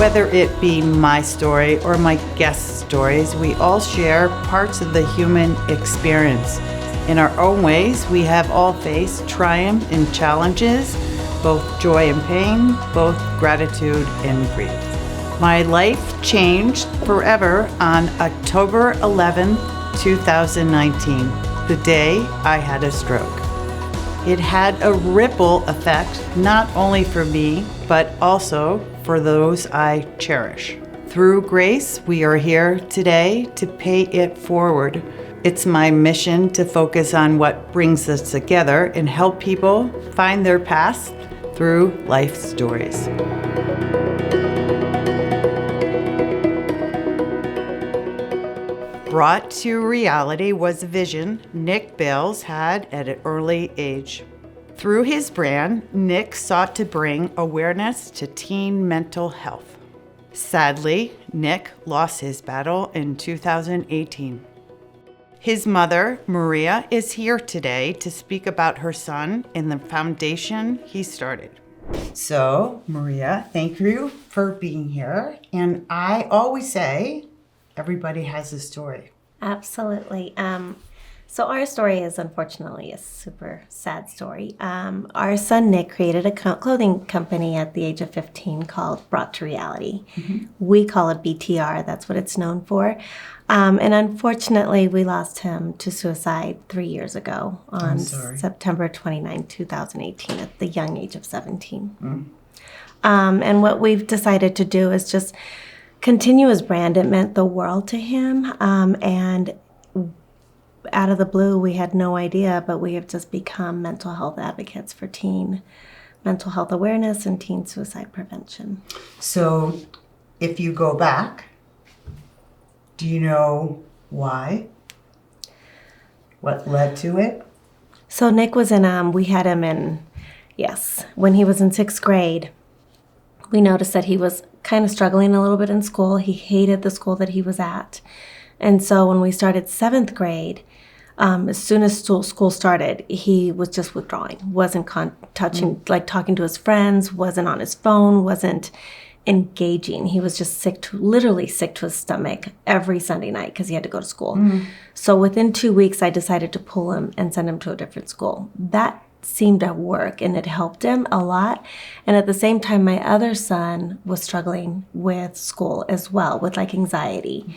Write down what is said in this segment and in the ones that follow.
Whether it be my story or my guest stories, we all share parts of the human experience. In our own ways, we have all faced triumph and challenges, both joy and pain, both gratitude and grief. My life changed forever on October 11, 2019, the day I had a stroke. It had a ripple effect, not only for me, but also for those I cherish. Through grace, we are here today to pay it forward. It's my mission to focus on what brings us together and help people find their path through life stories. Brought to reality was a vision Nick Bales had at an early age. Through his brand, Nick sought to bring awareness to teen mental health. Sadly, Nick lost his battle in 2018. His mother, Maria, is here today to speak about her son and the foundation he started. So, Maria, thank you for being here. And I always say, everybody has a story. Absolutely. So our story is unfortunately a super sad story. Our son Nick created a clothing company at the age of 15 called Brought to Reality. Mm-hmm. We call it BTR. That's what it's known for. And unfortunately, we lost him to suicide 3 years ago on September 29, 2018 at the young age of 17. Mm. And what we've decided to do is just continue his brand. It meant the world to him. And out of the blue, we had no idea, but we have just become mental health advocates for teen mental health awareness and teen suicide prevention. So if you go back, do you know why? What led to it? So Nick was we had him when he was in 6th grade, we noticed that he was kind of struggling a little bit in school. He hated the school that he was at. And so when we started 7th grade, as soon as school started, he was just withdrawing, wasn't talking to his friends, wasn't on his phone, wasn't engaging. He was just literally sick to his stomach every Sunday night because he had to go to school. Mm. So within 2 weeks, I decided to pull him and send him to a different school. That seemed to work, and it helped him a lot. And at the same time, my other son was struggling with school as well, with anxiety.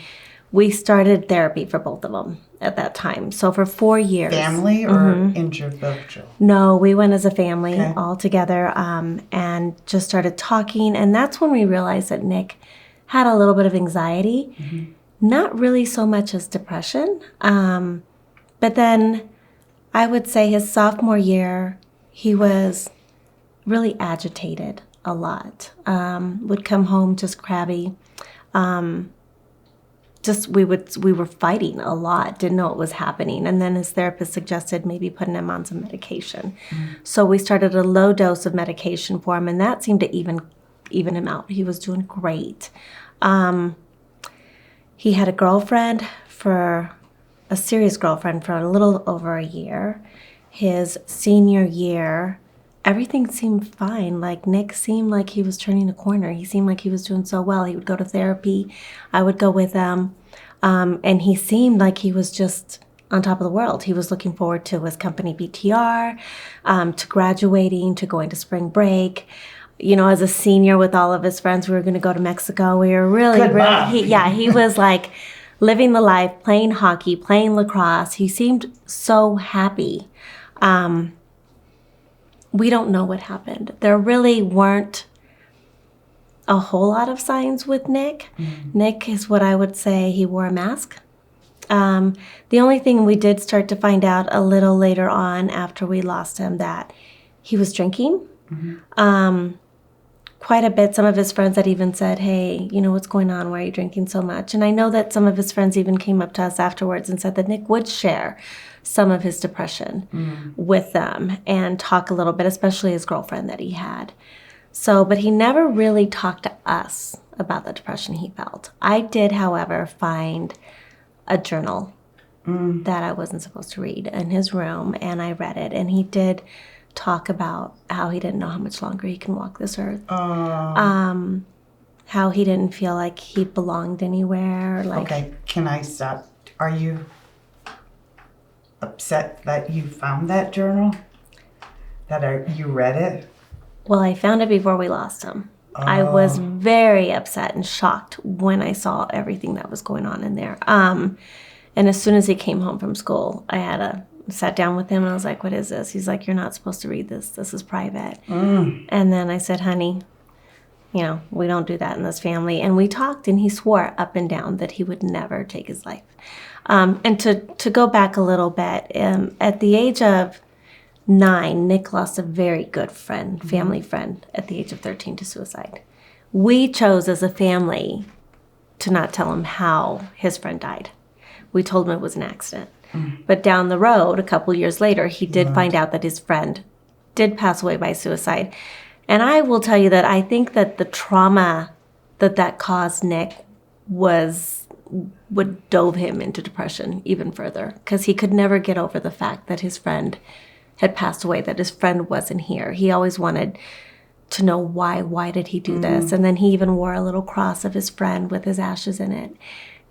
We started therapy for both of them at that time. So for 4 years. Family or individual? No, we went as a family all together and just started talking. And that's when we realized that Nick had a little bit of anxiety, not really so much as depression. But then I would say his sophomore year, he was really agitated a lot. Would come home just crabby. We were fighting a lot, didn't know what was happening. And then his therapist suggested maybe putting him on some medication. Mm. So we started a low dose of medication for him, and that seemed to even him out. He was doing great. He had a serious girlfriend for a little over a year. His senior year, everything seemed fine. Nick seemed like he was turning a corner. He seemed like he was doing so well. He would go to therapy. I would go with him. And he seemed like he was just on top of the world. He was looking forward to his company BTR, to graduating, to going to spring break. You know, as a senior with all of his friends, we were going to go to Mexico. We were he was living the life, playing hockey, playing lacrosse. He seemed so happy. We don't know what happened. There really weren't a whole lot of signs with Nick. Mm-hmm. Nick is what I would say he wore a mask. The only thing we did start to find out a little later on after we lost him that he was drinking. Mm-hmm. Quite a bit. Some of his friends had even said, hey, what's going on? Why are you drinking so much? And I know that some of his friends even came up to us afterwards and said that Nick would share some of his depression with them and talk a little bit, especially his girlfriend that he had. So, but he never really talked to us about the depression he felt. I did, however, find a journal that I wasn't supposed to read in his room, and I read it, and he did talk about how he didn't know how much longer he can walk this earth. how he didn't feel like he belonged anywhere. Like, Okay, can I stop? Are you upset that you found that journal? You read it? well, I found it before we lost him. I was very upset and shocked when I saw everything that was going on in there. And as soon as he came home from school, sat down with him and I was like, what is this? He's like, you're not supposed to read this. This is private. And then I said, honey, we don't do that in this family. And we talked, and he swore up and down that he would never take his life. And to go back a little bit, at the age of 9, Nick lost a very good friend, family friend, at the age of 13 to suicide. We chose as a family to not tell him how his friend died. We told him it was an accident. But down the road, a couple years later, he did find out that his friend did pass away by suicide. And I will tell you that I think that the trauma that caused Nick would dove him into depression even further, because he could never get over the fact that his friend had passed away, that his friend wasn't here. He always wanted to know why did he do this? And then he even wore a little cross of his friend with his ashes in it.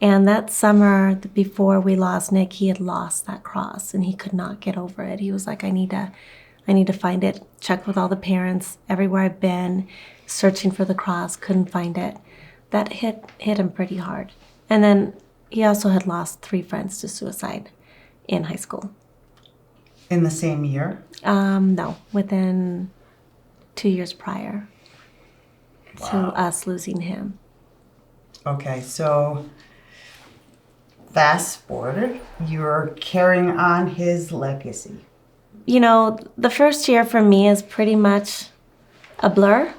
And that summer before we lost Nick, he had lost that cross and he could not get over it. He was like, I need to find it. Checked with all the parents, everywhere I've been, searching for the cross, couldn't find it. That hit him pretty hard. And then he also had lost 3 friends to suicide in high school. In the same year? No, within 2 years prior to us losing him. Okay, so fast forward, you're carrying on his legacy. The first year for me is pretty much a blur.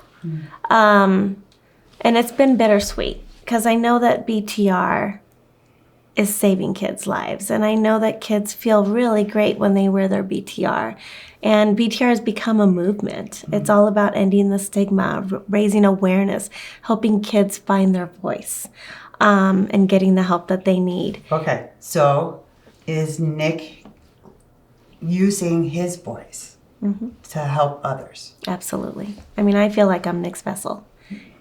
And it's been bittersweet because I know that BTR is saving kids' lives. And I know that kids feel really great when they wear their BTR. And BTR has become a movement. It's all about ending the stigma, raising awareness, helping kids find their voice, and getting the help that they need. Okay, so is Nick using his voice to help others? Absolutely. I mean, I feel like I'm Nick's vessel.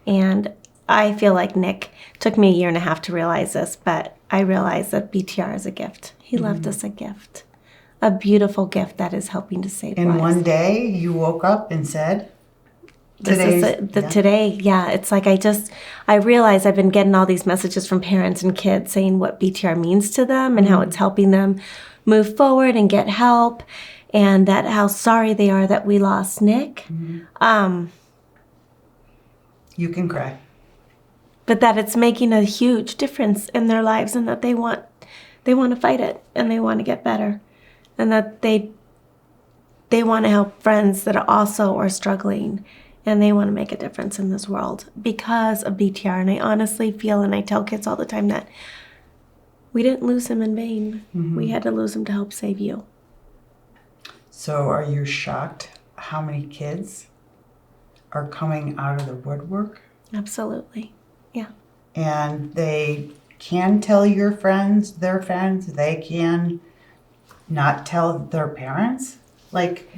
And I feel like Nick took me a year and a half to realize this, but I realized that BTR is a gift. He left us a gift, a beautiful gift that is helping to save lives. And one day you woke up and said, Today, it's like I realized I've been getting all these messages from parents and kids saying what BTR means to them and how it's helping them move forward and get help, and that how sorry they are that we lost Nick. You can cry. But that it's making a huge difference in their lives, and that they want to fight it and they want to get better, and that they want to help friends that also are struggling, and they want to make a difference in this world because of BTR. And I honestly feel, and I tell kids all the time, that we didn't lose him in vain. We had to lose him to help save you. So are you shocked how many kids are coming out of the woodwork? Absolutely. Yeah. And they can tell their friends, they can not tell their parents? Like,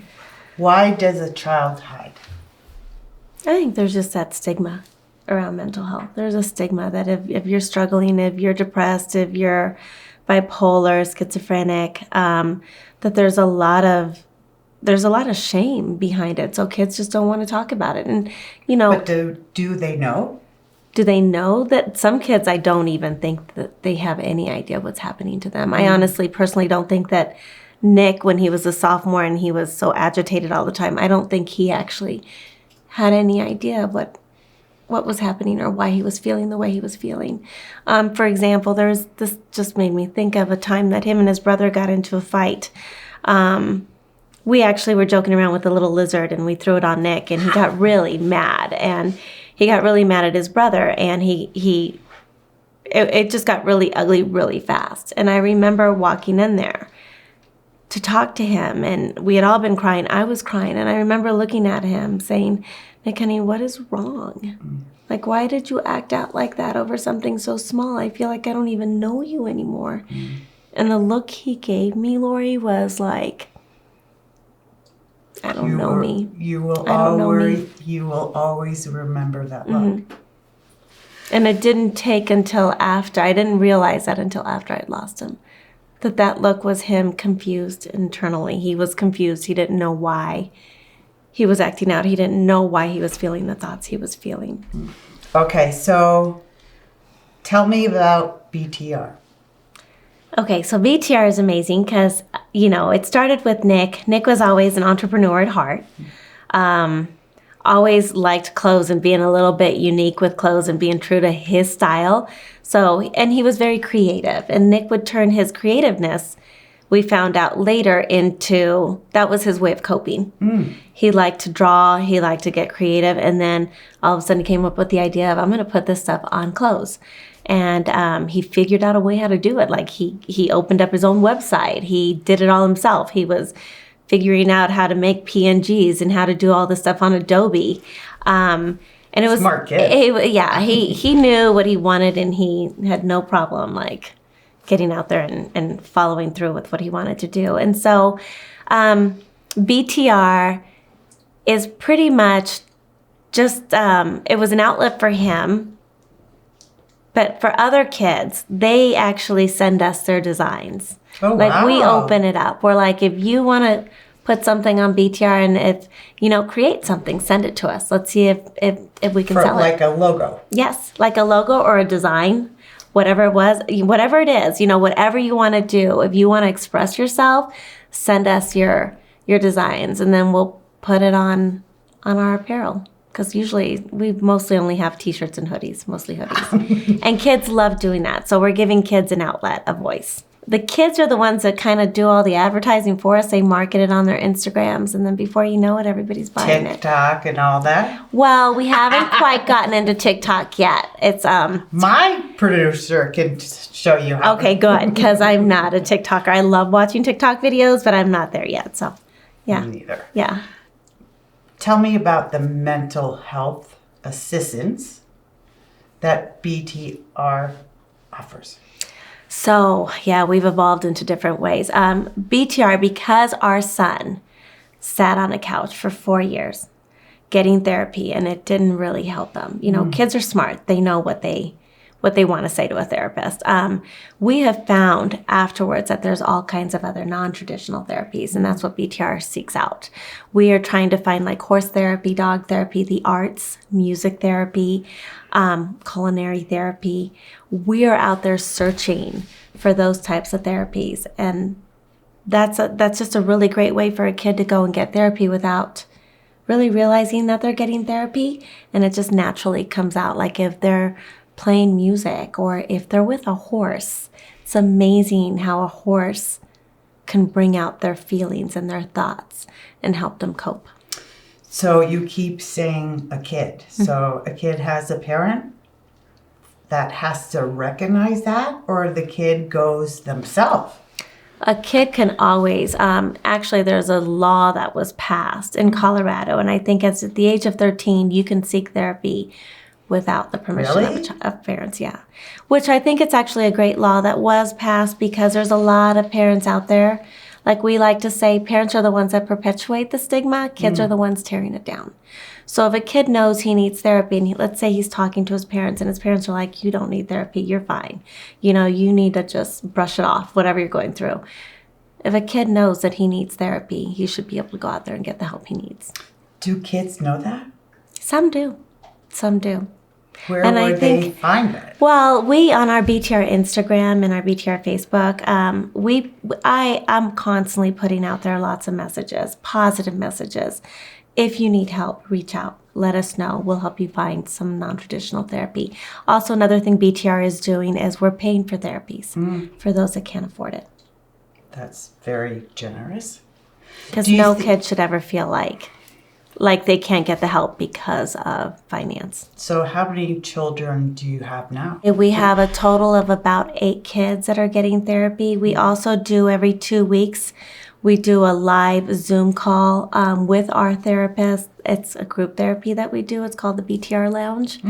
why does a child hide? I think there's just that stigma around mental health. There's a stigma that if you're struggling, if you're depressed, if you're bipolar, schizophrenic, that there's a lot of shame behind it. So kids just don't want to talk about it. And, But do they know? Do they know that some kids, I don't even think that they have any idea what's happening to them. I honestly, personally don't think that Nick, when he was a sophomore and he was so agitated all the time, I don't think he actually had any idea of what was happening or why he was feeling the way he was feeling. For example, this just made me think of a time that him and his brother got into a fight. We actually were joking around with a little lizard and we threw it on Nick, and he got really mad, and he got really mad at his brother, and it just got really ugly really fast. And I remember walking in there to talk to him, and we had all been crying. I was crying, and I remember looking at him saying, Nick, honey, what is wrong? Like, why did you act out like that over something so small? I feel like I don't even know you anymore. And the look he gave me, Lori, was like, I don't know me. You will always remember that look. And it didn't take until after, I didn't realize that until after I'd lost him, that look was him confused internally. He was confused. He didn't know why he was acting out. He didn't know why he was feeling the thoughts he was feeling. Okay, so tell me about BTR. Okay, so BTR is amazing because, it started with Nick. Nick was always an entrepreneur at heart. Always liked clothes and being a little bit unique with clothes and being true to his style. And he was very creative. And Nick would turn his creativeness, we found out later, into, that was his way of coping. He liked to draw. He liked to get creative. And then all of a sudden he came up with the idea of, I'm going to put this stuff on clothes. And he figured out a way how to do it. Like he opened up his own website. He did it all himself. He was figuring out how to make PNGs and how to do all this stuff on Adobe. And it was smart kid. He knew what he wanted, and he had no problem like getting out there and following through with what he wanted to do. And so BTR is pretty much just, it was an outlet for him. But for other kids, they actually send us their designs. Oh, like, wow. We open it up. We're like, if you want to put something on BTR and if, create something, send it to us. Let's see if we can sell it. Like a logo. Yes, like a logo or a design, whatever it was, whatever it is, whatever you want to do. If you want to express yourself, send us your designs, and then we'll put it on our apparel. Because usually we mostly only have T-shirts and hoodies, mostly hoodies. And kids love doing that. So we're giving kids an outlet, a voice. The kids are the ones that kind of do all the advertising for us. They market it on their Instagrams. And then before you know it, everybody's buying TikTok and all that? Well, we haven't quite gotten into TikTok yet. It's My producer can show you how. Okay, good. Because I'm not a TikToker. I love watching TikTok videos, but I'm not there yet. So, yeah. Me neither. Yeah. Tell me about the mental health assistance that BTR offers. So, yeah, we've evolved into different ways. BTR, because our son sat on a couch for 4 years getting therapy, and it didn't really help him. Kids are smart. They know what they want to say to a therapist. We have found afterwards that there's all kinds of other non-traditional therapies, and that's what BTR seeks out. We are trying to find like horse therapy, dog therapy, the arts, music therapy, culinary therapy. We are out there searching for those types of therapies, and that's just a really great way for a kid to go and get therapy without really realizing that they're getting therapy, and it just naturally comes out. Like if they're playing music or if they're with a horse, it's amazing how a horse can bring out their feelings and their thoughts and help them cope. So you keep saying a kid. So a kid has a parent that has to recognize that, or the kid goes themselves? A kid can always, actually there's a law that was passed in Colorado, and I think at the age of 13, you can seek therapy without the permission Really? of parents, yeah. Which I think it's actually a great law that was passed, because there's a lot of parents out there. Like we like to say, parents are the ones that perpetuate the stigma. Kids are the ones tearing it down. So if a kid knows he needs therapy, and let's say he's talking to his parents, and his parents are like, you don't need therapy, you're fine. You need to just brush it off, whatever you're going through. If a kid knows that he needs therapy, he should be able to go out there and get the help he needs. Do kids know that? Some do. Some do. Where would they find it? Well, we on our BTR Instagram and our BTR Facebook, I'm constantly putting out there lots of messages, positive messages. If you need help, reach out. Let us know. We'll help you find some non-traditional therapy. Also, another thing BTR is doing is we're paying for therapies for those that can't afford it. That's very generous. Because no kid should ever feel like they can't get the help because of finance. So how many children do you have now? We have a total of about 8 kids that are getting therapy. We also do every 2 weeks, we do a live Zoom call with our therapist. It's a group therapy that we do. It's called the BTR Lounge.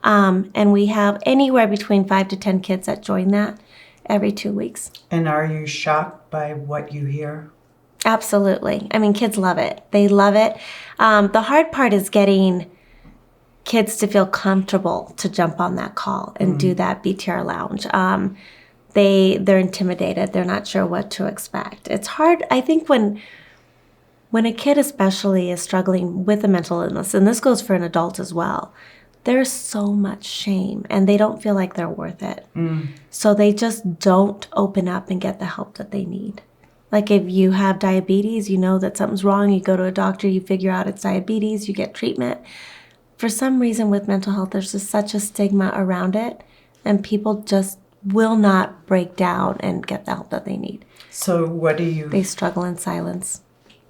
And we have anywhere between 5 to 10 kids that join that every 2 weeks. And are you shocked by what you hear? Absolutely. I mean, kids love it. They love it. The hard part is getting kids to feel comfortable to jump on that call and do that BTR lounge. They're intimidated. They're not sure what to expect. It's hard, I think, when a kid especially is struggling with a mental illness, and this goes for an adult as well, there's so much shame and they don't feel like they're worth it. So they just don't open up and get the help that they need. Like if you have diabetes, you know that something's wrong, you go to a doctor, you figure out it's diabetes, you get treatment. For some reason with mental health, there's just such a stigma around it, and people just will not break down and get the help that they need. So They struggle in silence.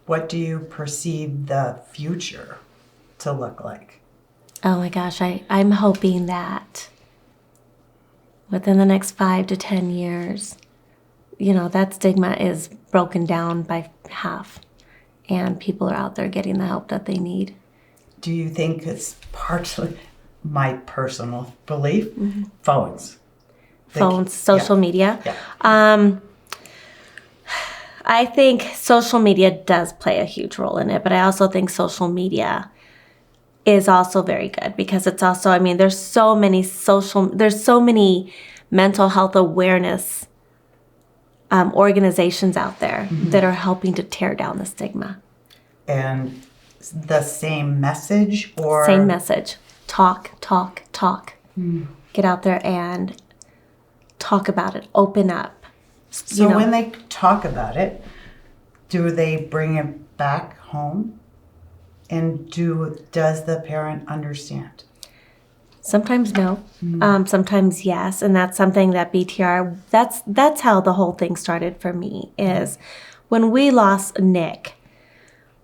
What do you perceive the future to look like? Oh my gosh, I'm hoping that within the next 5 to 10 years, that stigma is broken down by half and people are out there getting the help that they need. Do you think it's partly my personal belief? Phones, social media. Yeah. I think social media does play a huge role in it, but I also think social media is also very good because it's also, there's so many mental health awareness organizations out there that are helping to tear down the stigma. And the same message or? Same message. Talk. Get out there and talk about it. Open up. So when they talk about it, do they bring it back home? And does the parent understand? Sometimes no. Sometimes yes. And that's something that BTR, that's how the whole thing started for me, is when we lost Nick,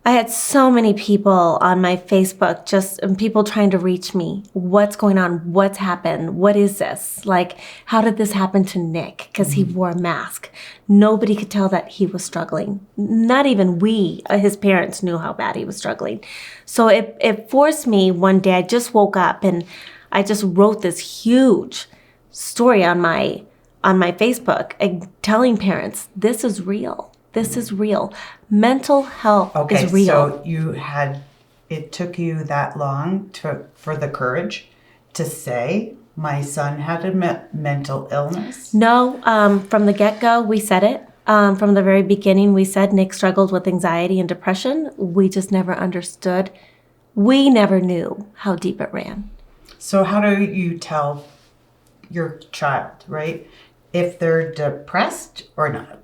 I had so many people on my Facebook, just people trying to reach me. What's going on? What's happened? What is this? Like, how did this happen to Nick? Because he wore a mask. Nobody could tell that he was struggling. Not even we, his parents, knew how bad he was struggling. So it forced me one day. I just woke up and I just wrote this huge story on my Facebook telling parents, this is real. This is real. Mental health is real. So it took you that long for the courage to say, my son had a mental illness? No, from the get-go, we said it. From the very beginning, we said Nick struggled with anxiety and depression. We just never understood. We never knew how deep it ran. So how do you tell your child, right, if they're depressed or not?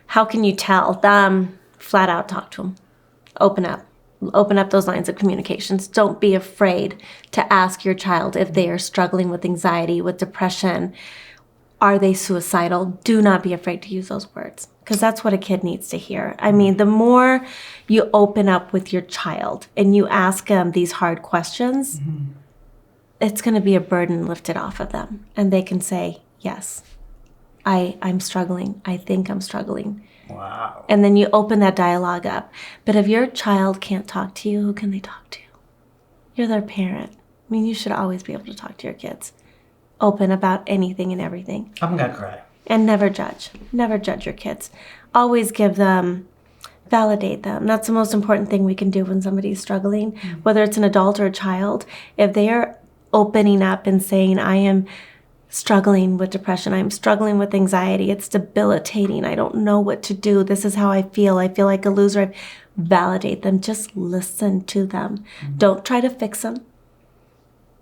How can you tell? Flat out talk to them. Open up. Open up those lines of communications. Don't be afraid to ask your child if they are struggling with anxiety, with depression. Are they suicidal? Do not be afraid to use those words, because that's what a kid needs to hear. The more you open up with your child and you ask them these hard questions, it's going to be a burden lifted off of them. And they can say, yes, I'm struggling. I think I'm struggling. Wow. And then you open that dialogue up. But if your child can't talk to you, who can they talk to? You're their parent. You should always be able to talk to your kids. Open about anything and everything. I'm going to cry. And never judge. Never judge your kids. Always give them, validate them. That's the most important thing we can do when somebody's struggling, whether it's an adult or a child. If they are opening up and saying, I am struggling with depression, I'm struggling with anxiety, it's debilitating, I don't know what to do, this is how I feel like a loser. Validate them. Just listen to them. Don't try to fix them.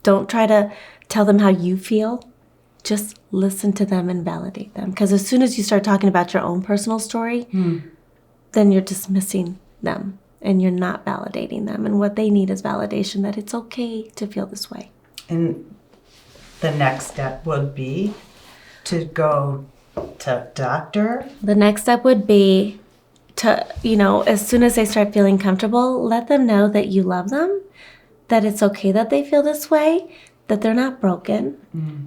Don't try to tell them how you feel. Just listen to them and validate them. Because as soon as you start talking about your own personal story, then you're dismissing them and you're not validating them. And what they need is validation that it's okay to feel this way. And the next step would be to go to doctor? The next step would be to, as soon as they start feeling comfortable, let them know that you love them, that it's okay that they feel this way, that they're not broken,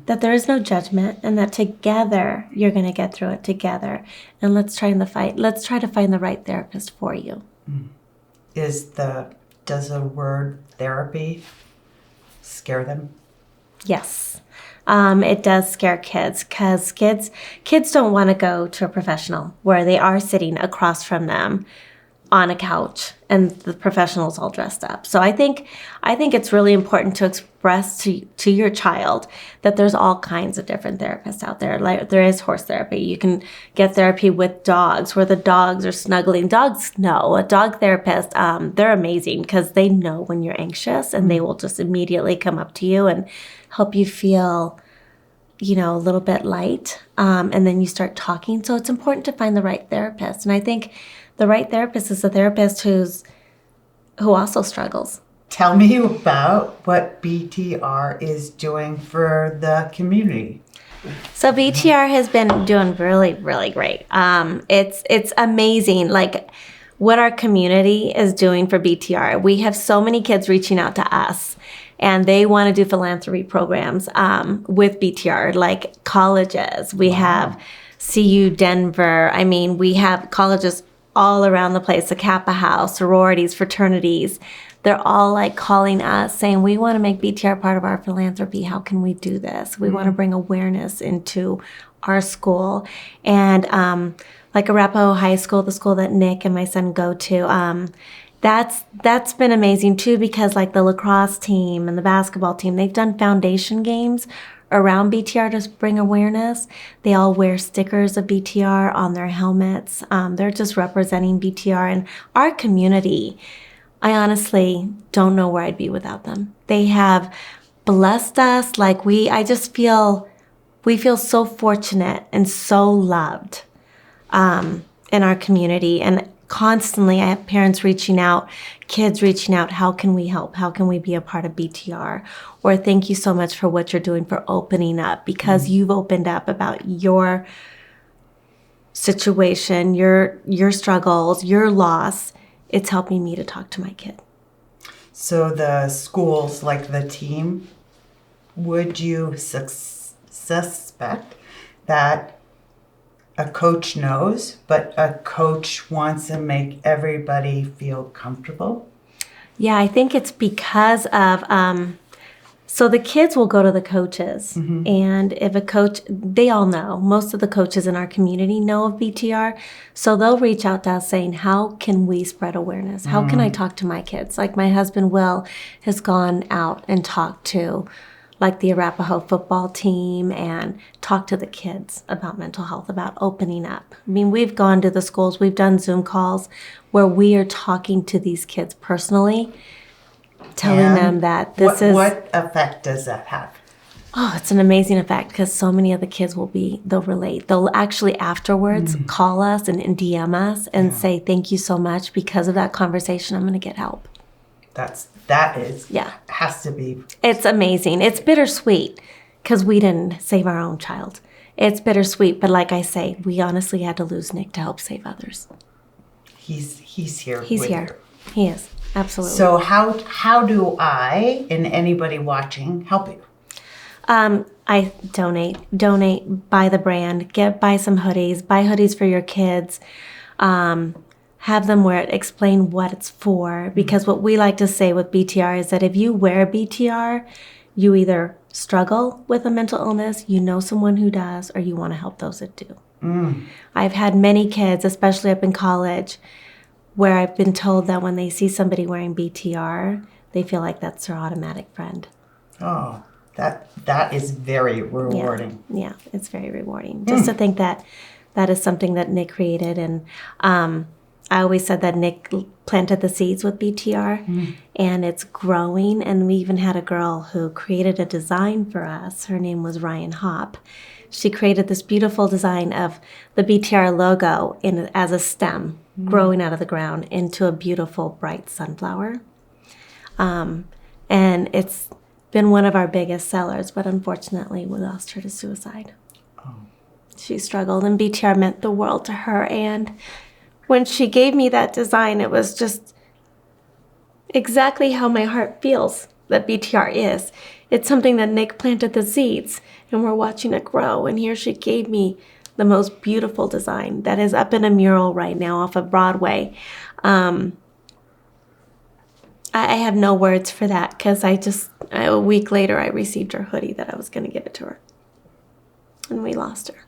that there is no judgment, and that together you're going to get through it together. And let's try to find the right therapist for you. Does the word therapy scare them? Yes. It does scare kids because kids don't want to go to a professional where they are sitting across from them on a couch and the professionals all dressed up. So I think it's really important to express to your child that there's all kinds of different therapists out there. Like there is horse therapy. You can get therapy with dogs where the dogs are snuggling. Dogs know. A dog therapist, they're amazing because they know when you're anxious and they will just immediately come up to you and help you feel, a little bit light. And then you start talking. So it's important to find the right therapist. And I think the right therapist is a therapist who also struggles. Tell me about what BTR is doing for the community. So BTR has been doing really, really great. It's amazing, like what our community is doing for BTR. We have so many kids reaching out to us, and they want to do philanthropy programs with BTR, like colleges. We have CU Denver. I mean, we have colleges all around the place, the Kappa House, sororities, fraternities. They're all like calling us saying, we want to make BTR part of our philanthropy. How can we do this? We want to bring awareness into our school. And like Arapahoe High School, the school that Nick and my son go to, that's been amazing too, because like the lacrosse team and the basketball team, they've done foundation games around BTR to bring awareness. They all wear stickers of BTR on their helmets. They're just representing BTR and our community. I honestly don't know where I'd be without them. They have blessed us. Like we feel so fortunate and so loved in our community. And constantly I have parents reaching out, kids reaching out, how can we help? How can we be a part of BTR? Or thank you so much for what you're doing for opening up, because you've opened up about your situation, your struggles, your loss. It's helping me to talk to my kid. So the schools, like the team, would you suspect that a coach knows, but a coach wants to make everybody feel comfortable? Yeah, I think it's because of, so the kids will go to the coaches. And if a coach, they all know, most of the coaches in our community know of BTR. So they'll reach out to us saying, how can we spread awareness? How can I talk to my kids? Like my husband, Will, has gone out and talked to like the Arapahoe football team and talk to the kids about mental health, about opening up. I mean, we've gone to the schools, we've done Zoom calls where we are talking to these kids personally, telling them that what effect does that have? Oh, it's an amazing effect because so many of the kids they'll relate. They'll actually afterwards call us and DM us and say, thank you so much. Because of that conversation, I'm going to get help. Has to be. It's amazing. It's bittersweet because we didn't save our own child. It's bittersweet, but like I say, we honestly had to lose Nick to help save others. He's here. He's here. He is. Absolutely. So how do I and anybody watching help you? I donate, buy the brand, buy some hoodies, buy hoodies for your kids. Have them wear it, explain what it's for. Because what we like to say with BTR is that if you wear BTR, you either struggle with a mental illness, you know someone who does, or you want to help those that do. I've had many kids, especially up in college, where I've been told that when they see somebody wearing BTR, they feel like that's their automatic friend. Oh, that is very rewarding. Yeah, it's very rewarding. Just to think that is something that Nick created. And I always said that Nick planted the seeds with BTR, and it's growing. And we even had a girl who created a design for us. Her name was Ryan Hopp. She created this beautiful design of the BTR logo as a stem growing out of the ground into a beautiful, bright sunflower. And it's been one of our biggest sellers, but unfortunately we lost her to suicide. She struggled, and BTR meant the world to her. And when she gave me that design, it was just exactly how my heart feels that BTR is. It's something that Nick planted the seeds, and we're watching it grow. And here she gave me the most beautiful design that is up in a mural right now off of Broadway. I have no words for that, because a week later I received her hoodie that I was going to give it to her. And we lost her.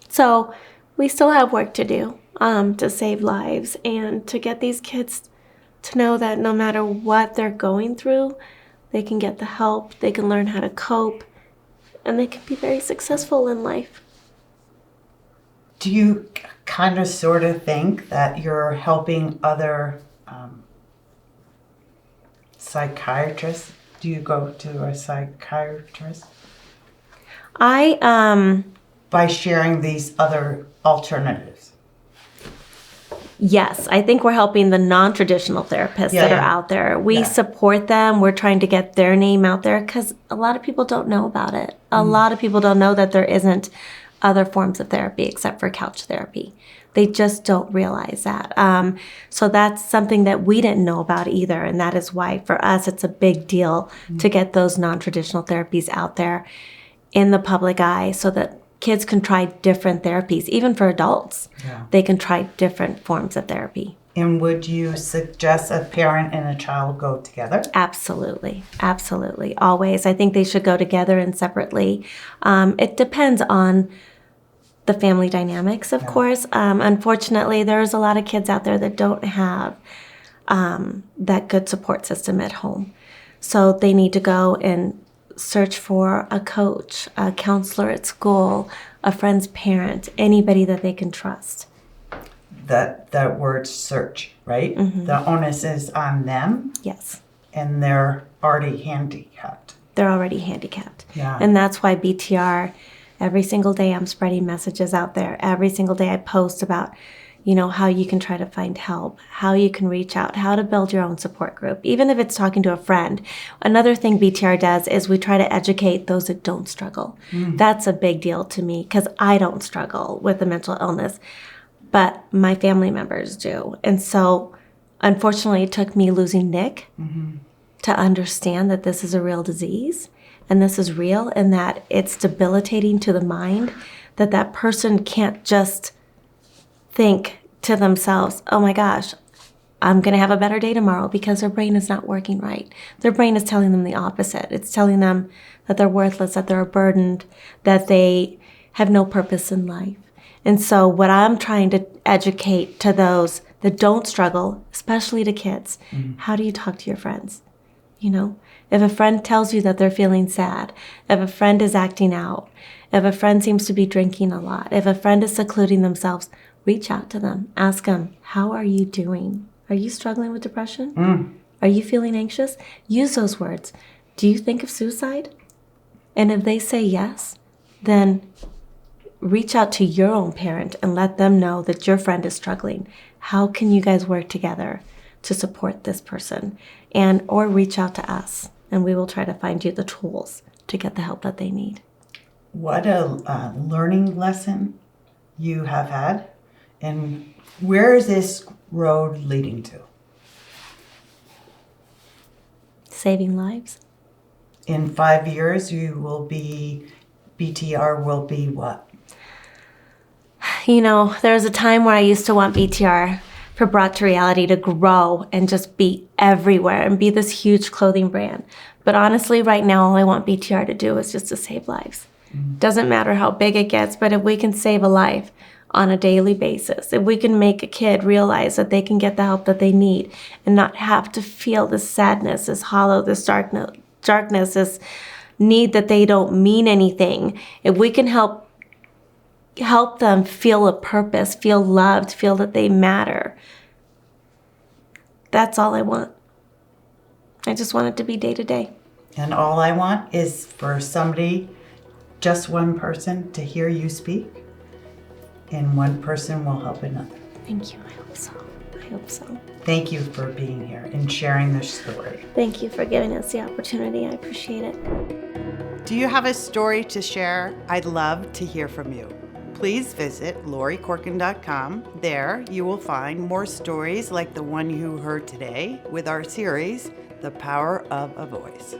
So we still have work to do to save lives and to get these kids to know that no matter what they're going through, they can get the help, they can learn how to cope, and they can be very successful in life. Do you kind of sort of think that you're helping other psychiatrists? Do you go to a psychiatrist? By sharing these other alternatives. Yes, I think we're helping the non-traditional therapists that are out there. We support them. We're trying to get their name out there because a lot of people don't know about it. A lot of people don't know that there isn't other forms of therapy except for couch therapy. They just don't realize that. So that's something that we didn't know about either. And that is why for us, it's a big deal to get those non-traditional therapies out there in the public eye so that kids can try different therapies. Even for adults, they can try different forms of therapy. And would you suggest a parent and a child go together? Absolutely. Absolutely. Always. I think they should go together and separately. It depends on the family dynamics, of course. Unfortunately, there's a lot of kids out there that don't have that good support system at home. So they need to go and search for a coach, a counselor at school, a friend's parent, anybody that they can trust. That word search, right? Mm-hmm. The onus is on them. Yes. And they're already handicapped. They're already handicapped. Yeah. And that's why BTR, every single day I'm spreading messages out there. Every single day I post about, how you can try to find help, how you can reach out, how to build your own support group, even if it's talking to a friend. Another thing BTR does is we try to educate those that don't struggle. That's a big deal to me because I don't struggle with a mental illness, but my family members do. And so, unfortunately, it took me losing Nick to understand that this is a real disease and this is real and that it's debilitating to the mind, that person can't just think to themselves, oh my gosh, I'm going to have a better day tomorrow because their brain is not working right. Their brain is telling them the opposite. It's telling them that they're worthless, that they're burdened, that they have no purpose in life. And so what I'm trying to educate to those that don't struggle, especially to kids, how do you talk to your friends? If a friend tells you that they're feeling sad, if a friend is acting out, if a friend seems to be drinking a lot, if a friend is secluding themselves, reach out to them. Ask them, how are you doing? Are you struggling with depression? Are you feeling anxious? Use those words. Do you think of suicide? And if they say yes, then reach out to your own parent and let them know that your friend is struggling. How can you guys work together to support this person? Or reach out to us, and we will try to find you the tools to get the help that they need. What a learning lesson you have had. And where is this road leading to? Saving lives. In 5 years, BTR will be what? There was a time where I used to want BTR for Brought to Reality to grow and just be everywhere and be this huge clothing brand. But honestly, right now, all I want BTR to do is just to save lives. Doesn't matter how big it gets, but if we can save a life on a daily basis, if we can make a kid realize that they can get the help that they need and not have to feel this sadness, this hollow, this darkness, this need that they don't mean anything, if we can help them feel a purpose, feel loved, feel that they matter, that's all I want. I just want it to be day to day. And all I want is for somebody, just one person, to hear you speak, and one person will help another. Thank you. I hope so. Thank you for being here and sharing this story. Thank you for giving us the opportunity. I appreciate it. Do you have a story to share? I'd love to hear from you. Please visit LoriCorken.com. There you will find more stories like the one you heard today with our series, The Power of a Voice.